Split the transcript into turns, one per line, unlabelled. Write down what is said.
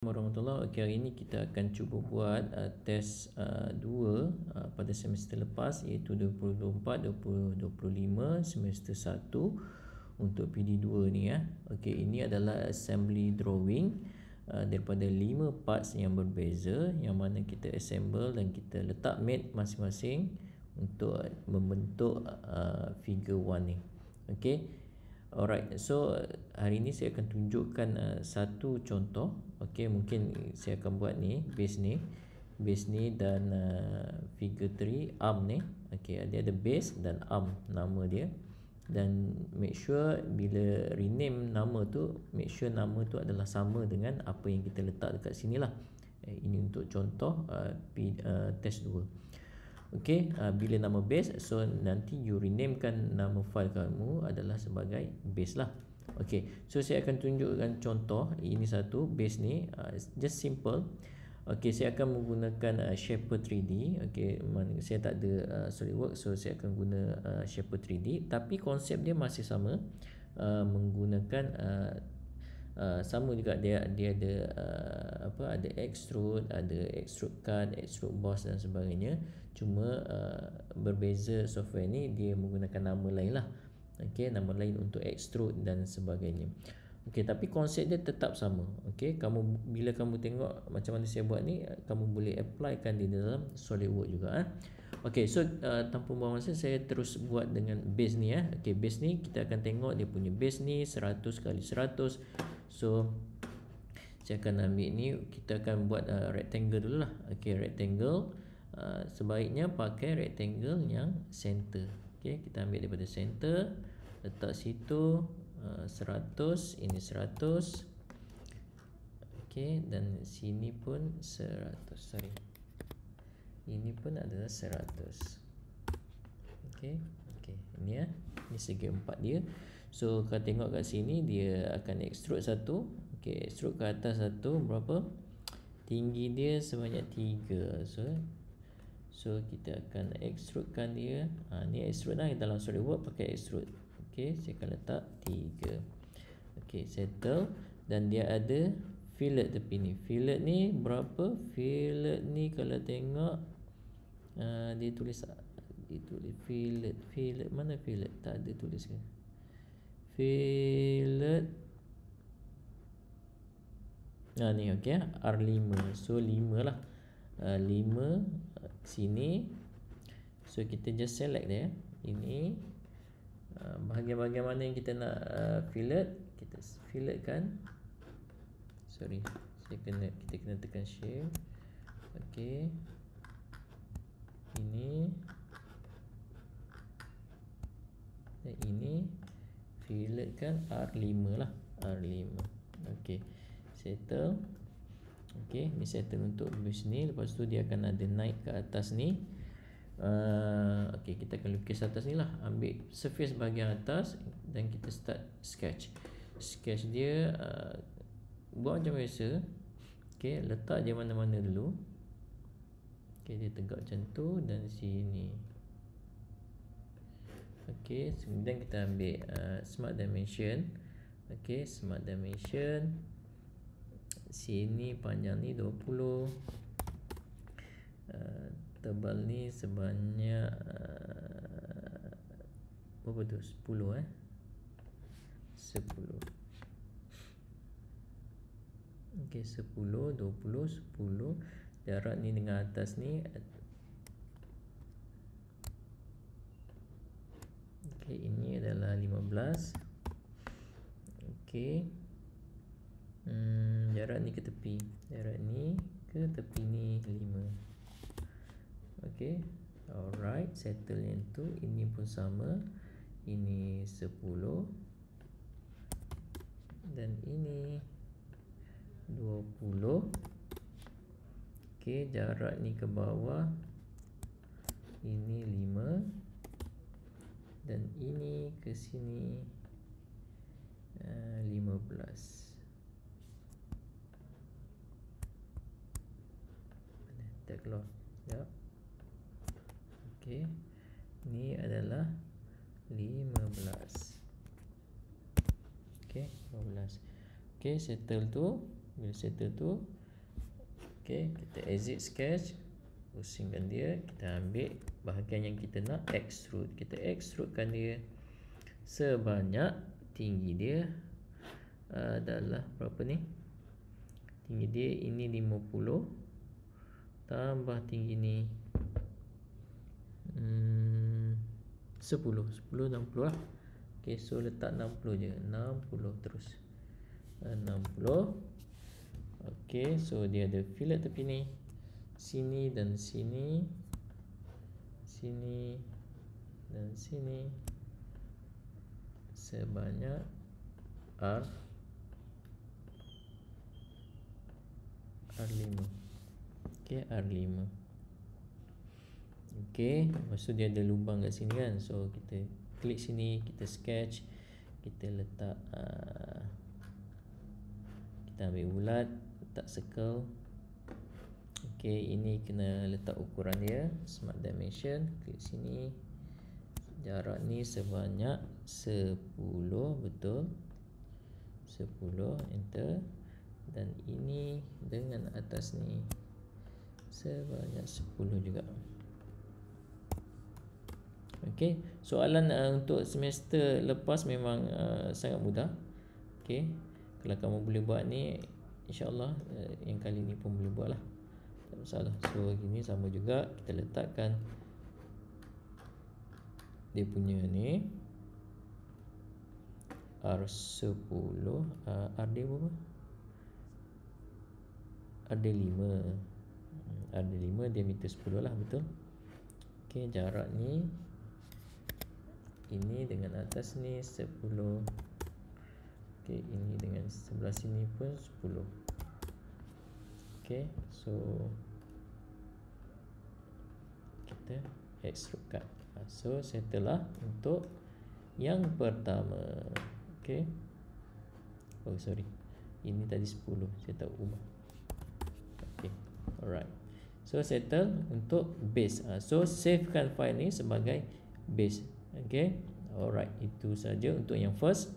Warahmatullahi. Okey, hari ini kita akan cuba buat test 2 pada semester lepas, iaitu 2024-2025 semester 1 untuk PD2 ni ya. Okey, ini adalah assembly drawing daripada 5 parts yang berbeza, yang mana kita assemble dan kita letak mate masing-masing untuk membentuk figure 1 ni. Okey. Alright, so hari ini saya akan tunjukkan satu contoh. Okey, mungkin saya akan buat ni base ni dan figure 3 arm ni. Okey, dia ada base dan arm nama dia, dan make sure bila rename nama tu, make sure nama tu adalah sama dengan apa yang kita letak dekat sini lah. Ini untuk contoh test 2. Okey, bila nama base, so nanti you renamekan nama file kamu adalah sebagai base lah. Okey, so saya akan tunjukkan contoh. Ini satu base ni, just simple. Okey, saya akan menggunakan Shaper 3D. Okey, saya tak ada SolidWorks, so saya akan guna Shaper 3D, tapi konsep dia masih sama. Menggunakan sama juga, dia ada ada extrude, cut, extrude boss dan sebagainya. Cuma berbeza software ni dia menggunakan nama lain lah. Okey, nama lain untuk extrude dan sebagainya. Okey, tapi konsep dia tetap sama. Okey, bila kamu tengok macam mana saya buat ni, kamu boleh applykan di dalam SolidWorks juga. Okey, so tanpa buang masa, saya terus buat dengan base ni ya. Okey, base ni kita akan tengok dia punya base ni 100 kali 100. So saya akan ambil ni, kita akan buat rectangle dulu lah. Okey, rectangle sebaiknya pakai rectangle yang center. Okey, kita ambil daripada center, letak situ 100, ini 100. Okey, dan sini pun 100. Sorry, ini pun adalah 100. Okey, ini ya, ini segi 4 dia. So kalau tengok kat sini, dia akan extrude satu. Okey, extrude ke atas satu, berapa tinggi dia? Sebanyak 3. So kita akan extrudekan dia. Ni extrude lah, dalam SolidWorks pakai extrude. Okey, saya akan letak 3. Okey, settle. Dan dia ada fillet tepi ni. Fillet ni berapa? Fillet ni kalau tengok dia tulis fillet mana fillet? Tak ada tulis ke? Fillet ni okey, R5. So 5 lah. 5 sini. So kita just select dia. Ini bahagian-bahagian mana yang kita nak fillet, kita filletkan. Sorry, kita kena tekan shift. Okey, ini dan ini filletkan R5 lah, R5. Okey, settle. Okey, ni settle untuk base ni. Lepas tu dia akan ada naik ke atas ni. Okey, kita akan lukis atas ni lah. Ambil surface bahagian atas dan kita start sketch dia. Buat macam biasa. Okey, letak je mana-mana dulu. Okey, dia tegak macam tu dan sini. Okey, kemudian kita ambil smart dimension. Okey, smart dimension. Sini panjang ni 20. Tebal ni sebanyak berapa tu? 10 10. Okey, 10, 20, 10. Jarak ni dengan atas ni. Okey, ini adalah 15. Okey. Jarak ni ke tepi. Jarak ni ke tepi ni 5. Okey. Alright, settle yang tu. Ini pun sama. Ini 10. Dan ini 20. Okey, jarak ni ke bawah. Ini 5. Dan ini ke sini 15. Tak keluar. Ya. Okey, ni adalah 15. Okey, 12. Okey, settle tu. Bila settle tu, okey, kita exit sketch, pusingkan dia, kita ambil bahagian yang kita nak extrude. Kita extrudekan dia sebanyak tinggi dia adalah berapa ni? Tinggi dia ini 50 tambah tinggi ni 10 60 lah. Okay, so letak 60 je, 60 terus 60. Okay, so dia ada fillet tepi ni, sini dan sini, sini dan sini, sebanyak R5. Okay, R5. Okay, lepas tu dia ada lubang kat sini kan. So kita klik sini, kita sketch, kita letak kita ambil bulat, letak circle. Okay, ini kena letak ukuran dia, smart dimension, klik sini. Jarak ni sebanyak 10, betul, 10, enter. Dan ini dengan atas ni sebanyak 10 juga. Okey, soalan untuk semester lepas memang sangat mudah. Okey, kalau kamu boleh buat ni, insya-Allah yang kali ni pun boleh buat lah, tak masalah. So ini sama juga, kita letakkan dia punya ni R10, RD berapa? RD5, RD5 diameter 10 lah, betul. Okey, jarak ni ini dengan atas ni 10. Okey, ini dengan sebelah sini pun 10. Okey, so kita extrude cut. So settle lah untuk yang pertama. Okey. Oh sorry, ini tadi 10, saya tak ubah. Okey, alright. So settle untuk base. So savekan file ni sebagai base. Okey, alright, itu saja untuk yang first.